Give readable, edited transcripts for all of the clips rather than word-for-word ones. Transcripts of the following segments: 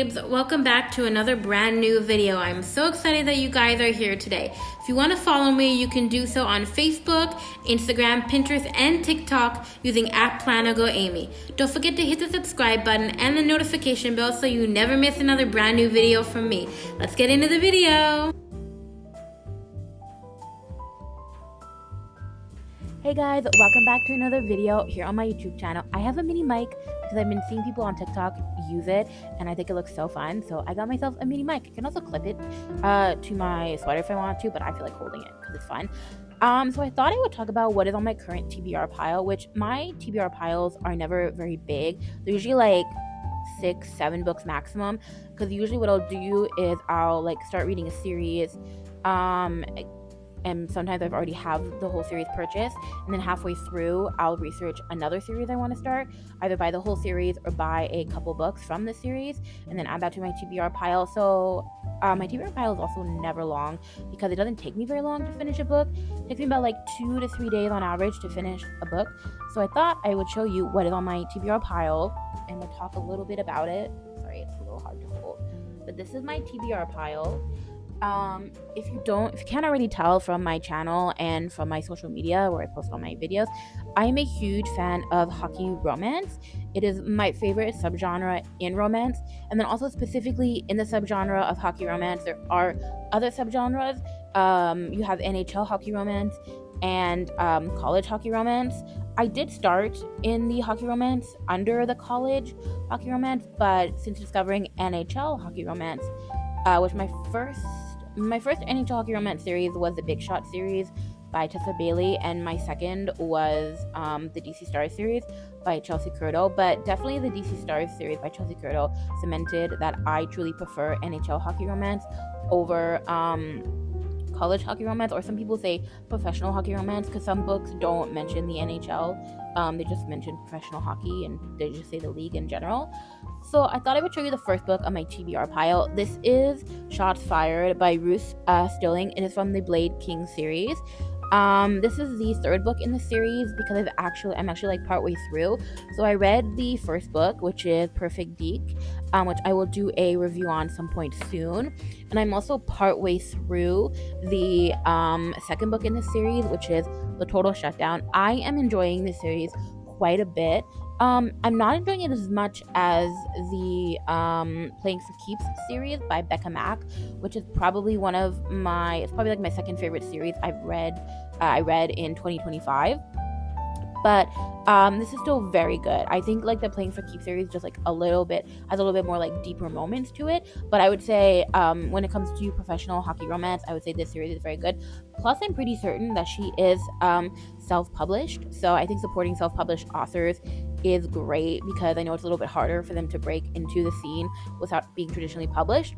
babes, welcome back to another brand new video. I'm so excited that you guys are here today. If you want to follow me, you can do so on Facebook, Instagram, Pinterest, and TikTok using @PlanaGoAmy. Don't forget to hit the subscribe button and the notification bell so you never miss another brand new video from me. Let's get into the video. Hey guys, welcome back to another video here on my YouTube channel. I have a mini mic because I've been seeing people on TikTok use it and I think it looks so fun. So I got myself a mini mic. I can also clip it to my sweater if I want to, but I feel like holding it because it's fun. So I thought I would talk about what is on my current TBR pile, which my TBR piles are never very big. They're usually like 6-7 books maximum, because usually what I'll do is I'll like start reading a series, and sometimes I've already have the whole series purchased, and then halfway through I'll research another series I want to start, either buy the whole series or buy a couple books from the series and then add that to my TBR pile. So my TBR pile is also never long because it doesn't take me very long to finish a book. It takes me about like 2 to 3 days on average to finish a book. So I thought I would show you what is on my TBR pile and we'll talk a little bit about it. Sorry, it's a little hard to hold, but this is my TBR pile. If you can't already tell from my channel and from my social media where I post all my videos, I am a huge fan of hockey romance. It is my favorite subgenre in romance, and then also specifically in the subgenre of hockey romance, there are other subgenres. You have NHL hockey romance and college hockey romance. I did start in the hockey romance under the college hockey romance, but since discovering NHL hockey romance, which my first NHL hockey romance series was the Big Shot series by Tessa Bailey, and my second was the DC Stars series by Chelsea Curto. But definitely the DC Stars series by Chelsea Curto cemented that I truly prefer NHL hockey romance over college hockey romance, or some people say professional hockey romance, because some books don't mention the NHL. They just mention professional hockey and they just say the league in general. So I thought I would show you the first book on my TBR pile. This is Shots Fired by Ruth Stilling. It is from the Blade King series. This is the third book in the series because I'm actually like partway through. So I read the first book, which is Perfect Geek, which I will do a review on some point soon. And I'm also partway through the second book in the series, which is The Total Shutdown. I am enjoying this series quite a bit. I'm not enjoying it as much as the Playing for Keeps series by Becca Mack, which is probably it's probably like my second favorite series I read in 2025. But this is still very good. I think like the Playing for Keeps series just like has a little bit more like deeper moments to it. But I would say when it comes to professional hockey romance, I would say this series is very good. Plus, I'm pretty certain that she is self-published. So I think supporting self-published authors is great, because I know it's a little bit harder for them to break into the scene without being traditionally published.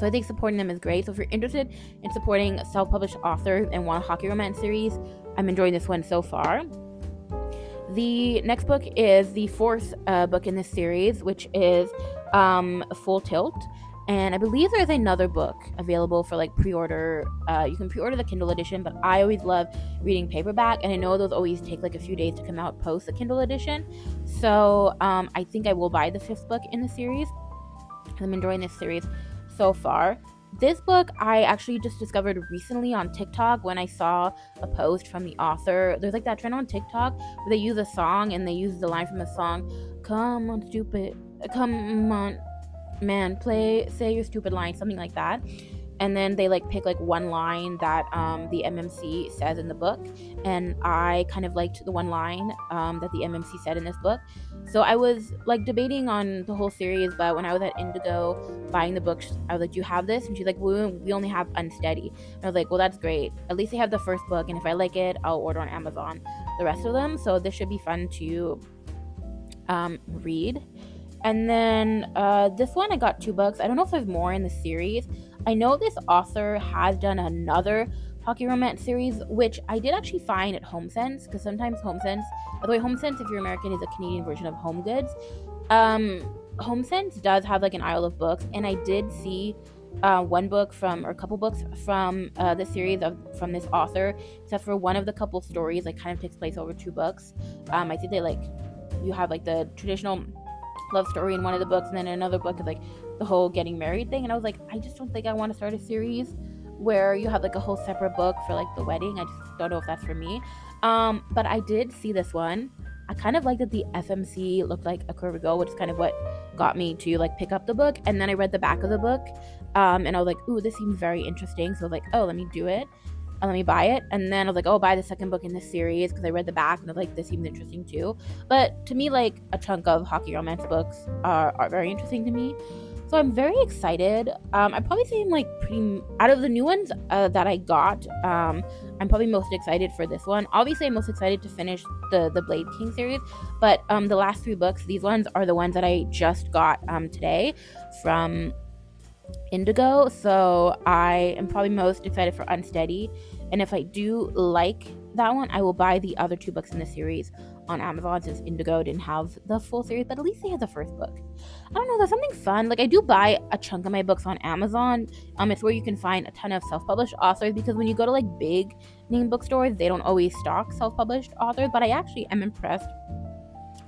So I think supporting them is great. So if you're interested in supporting self-published authors and want a hockey romance series, I'm enjoying this one so far. The next book is the fourth book in this series, which is Full Tilt. And I believe there's another book available for like pre-order. You can pre-order the Kindle edition, but I always love reading paperback, and I know those always take like a few days to come out post the Kindle edition. So I think I will buy the fifth book in the series. I'm enjoying this series so far. This book I actually just discovered recently on TikTok when I saw a post from the author. There's like that trend on TikTok where they use a song and they use the line from the song, "Come on, stupid, come on, man, say your stupid line," something like that. And then they like pick like one line that the MMC says in the book, and I kind of liked the one line that the MMC said in this book. So I was like debating on the whole series, but when I was at Indigo buying the books, I was like, "Do you have this?" And she's like, "We only have Unsteady." And I was like, "Well, that's great. At least I have the first book, and if I like it, I'll order on Amazon the rest of them." So this should be fun to read. And then this one, I got 2 books. I don't know if there's more in the series. I know this author has done another hockey romance series, which I did actually find at HomeSense, because sometimes HomeSense, by the way, HomeSense, if you're American, is a Canadian version of Home Goods. HomeSense does have like an aisle of books, and I did see a couple books from the series from this author, except for one of the couple stories like kind of takes place over 2 books. I think they like, you have like the traditional love story in one of the books, and then another book is like the whole getting married thing. And I was like, I just don't think I want to start a series where you have like a whole separate book for like the wedding. I just don't know if that's for me. But I did see this one. I kind of liked that the FMC looked like a curvy girl, which is kind of what got me to like pick up the book. And then I read the back of the book, and I was like, ooh, this seems very interesting. So I was like, oh, let me do it. Let me buy it. And then I was like, oh, buy the second book in this series, because I read the back and I was like, this seems interesting too. But to me, like, a chunk of hockey romance books are very interesting to me. So I'm very excited. I'd probably say I'm like pretty, out of the new ones that I got, I'm probably most excited for this one. Obviously, I'm most excited to finish the Blade King series, but the last 3 books, these ones are the ones that I just got today from Indigo. So I am probably most excited for Unsteady, and if I do like that one, I will buy the other 2 books in the series on Amazon, since Indigo didn't have the full series, but at least they had the first book. I don't know, there's something fun. Like, I do buy a chunk of my books on Amazon. It's where you can find a ton of self-published authors, because when you go to like big name bookstores, they don't always stock self-published authors. But I actually am impressed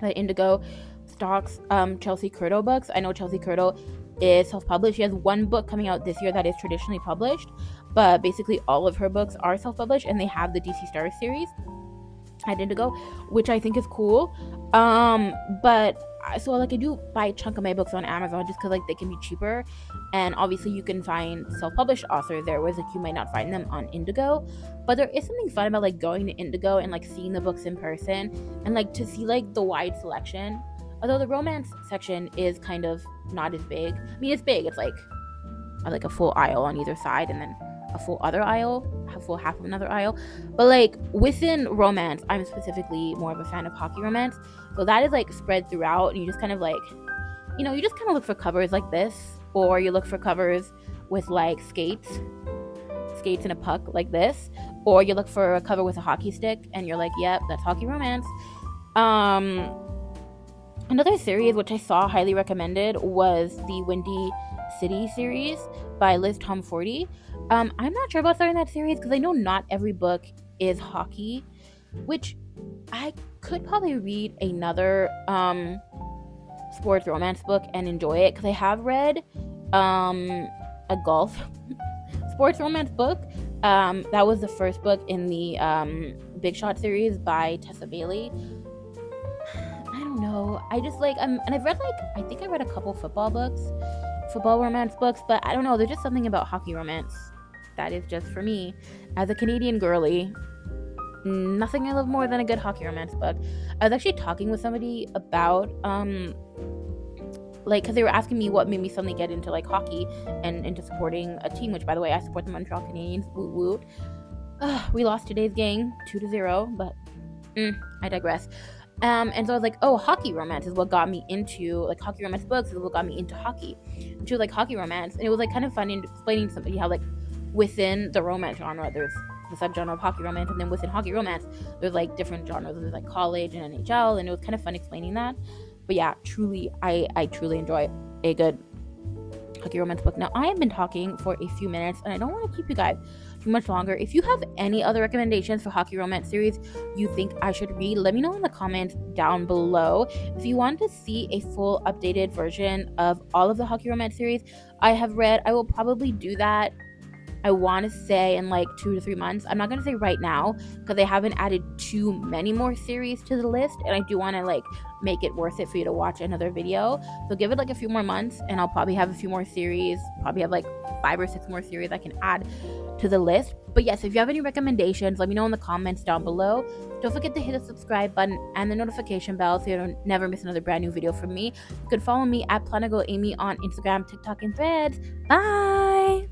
that Indigo stocks Chelsea Curto books. I know Chelsea Curto is self-published. She has one book coming out this year that is traditionally published, but basically all of her books are self-published, and they have the DC Stars series at Indigo, which I think is cool. But so like I do buy a chunk of my books on Amazon just because like they can be cheaper, and obviously you can find self-published authors there, whereas like you might not find them on Indigo. But there is something fun about like going to Indigo and like seeing the books in person, and like to see like the wide selection. Although the romance section is kind of not as big. I mean, it's big. It's like a full aisle on either side, and then a full other aisle, a full half of another aisle. But like within romance, I'm specifically more of a fan of hockey romance. So that is like spread throughout, and you just kind of like, you just kind of look for covers like this, or you look for covers with like skates and a puck like this, or you look for a cover with a hockey stick, and you're like, yep, that's hockey romance. Another series which I saw highly recommended was the Windy City series by Liz Tom Forty. I'm not sure about starting that series because I know not every book is hockey, which I could probably read another sports romance book and enjoy it, because I have read a golf sports romance book. That was the first book in the Big Shot series by Tessa Bailey. I don't know. I just like and I've read I think I read a couple football romance books, but I don't know. There's just something about hockey romance that is just for me. As a Canadian girly, nothing I love more than a good hockey romance book. I was actually talking with somebody about because they were asking me what made me suddenly get into like hockey and into supporting a team, which by the way I support the Montreal Canadiens. Woot woot. We lost today's game 2-0, but I digress. And so I was like, oh, hockey romance is what got me into, like, hockey romance books is what got me into hockey. And she was like, hockey romance. And it was, like, kind of funny explaining to somebody how, like, within the romance genre, there's the subgenre of hockey romance. And then within hockey romance, there's, like, different genres. There's, like, college and NHL. And it was kind of fun explaining that. But, yeah, truly, I truly enjoy a good hockey romance book. Now, I have been talking for a few minutes, and I don't want to keep you guys too much longer. If you have any other recommendations for hockey romance series you think I should read, let me know in the comments down below. If you want to see a full updated version of all of the hockey romance series I have read, I will probably do that, I want to say, in like 2 to 3 months. I'm not going to say right now because I haven't added too many more series to the list, and I do want to like make it worth it for you to watch another video. So give it like a few more months, and I'll probably have a few more series, probably have like 5 or 6 more series I can add to the list. But yes, if you have any recommendations, let me know in the comments down below. Don't forget to hit the subscribe button and the notification bell so you don't never miss another brand new video from me. You can follow me at PlanaGoAmy on Instagram, TikTok, and Threads. Bye!